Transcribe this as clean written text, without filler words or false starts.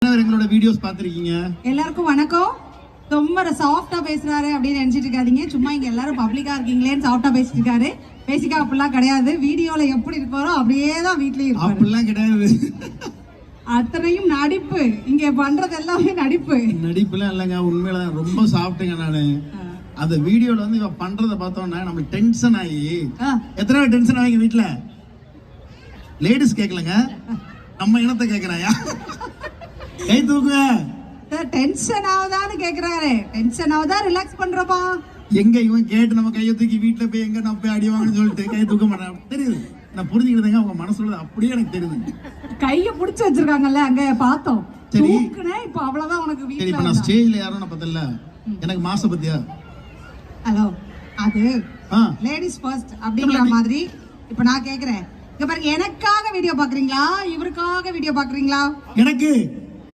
எத்தனை பேர் எங்களோட வீடியோஸ் பார்த்திருக்கீங்க? எல்லாருக்கும் வணக்கம். ரொம்ப சாஃப்டா பேசுறாரு அப்படின்னு நினைச்சிட்டு இருக்காதீங்க. சும்மா இங்க எல்லாரும் பப்ளிக்கா இருக்கீங்களேன்னு சாஃப்டா பேசிட்டு இருக்காரு. பேசிக்கா அப்படிலாம் கிடையாது. வீடியோல எப்படி இருக்காரோ அப்படியே தான் வீட்லயும் இருப்பாரு. அப்படிலாம் கிடையாது. அத்தனையும் நடிப்பு. இங்க பண்றது எல்லாமே நடிப்பு. நடிப்புலாம் இல்லைங்க, உண்மையில ரொம்ப சாப்பிட்டுங்க. நானு அந்த வீடியோல வந்து இவ பண்றத பார்த்தோன்னா நம்மளுக்கு டென்ஷன் ஆகி, எத்தனை பேர் டென்ஷன் ஆகிங்க வீட்டுல? லேடிஸ் கேட்கலங்க, நம்ம இனத்தை கேட்கிறாயா? கை தூக்குங்க. டென்ஷன் ஆகுதான்னு கேக்குறாரு. டென்ஷன் ஆகுதா ரிலாக்ஸ் பண்றப்பா? எங்க இவன் கேட்டு நம்ம கையை தூக்கி வீட்டுல போய் எங்க நம்ம போய் அடிவாங்கன்னு சொல்லிட்டு கை தூக்க மாட்டேன். தெரியுது, நான் புரிஞ்சுக்கிட்டேங்க அவங்க மனசுல அப்படியே எனக்கு தெரியுது. கைய புடிச்சு வச்சிருக்காங்கல்ல அங்க பார்த்தோம். சரி இப்ப அவ்வளவுதான் உனக்கு சரி. வீட்ல. இப்ப நான் ஸ்டேஜ்ல யாரும் நான் பார்த்தல, எனக்கு மாச பத்தியா? ஹலோ, அது லேடிஸ் ஃபர்ஸ்ட் அப்படிங்கிற மாதிரி. இப்ப நான் கேக்குறேன், இங்க பாருங்க, எனக்காக வீடியோ பாக்குறீங்களா இவருக்காக வீடியோ பாக்குறீங்களா? எனக்கு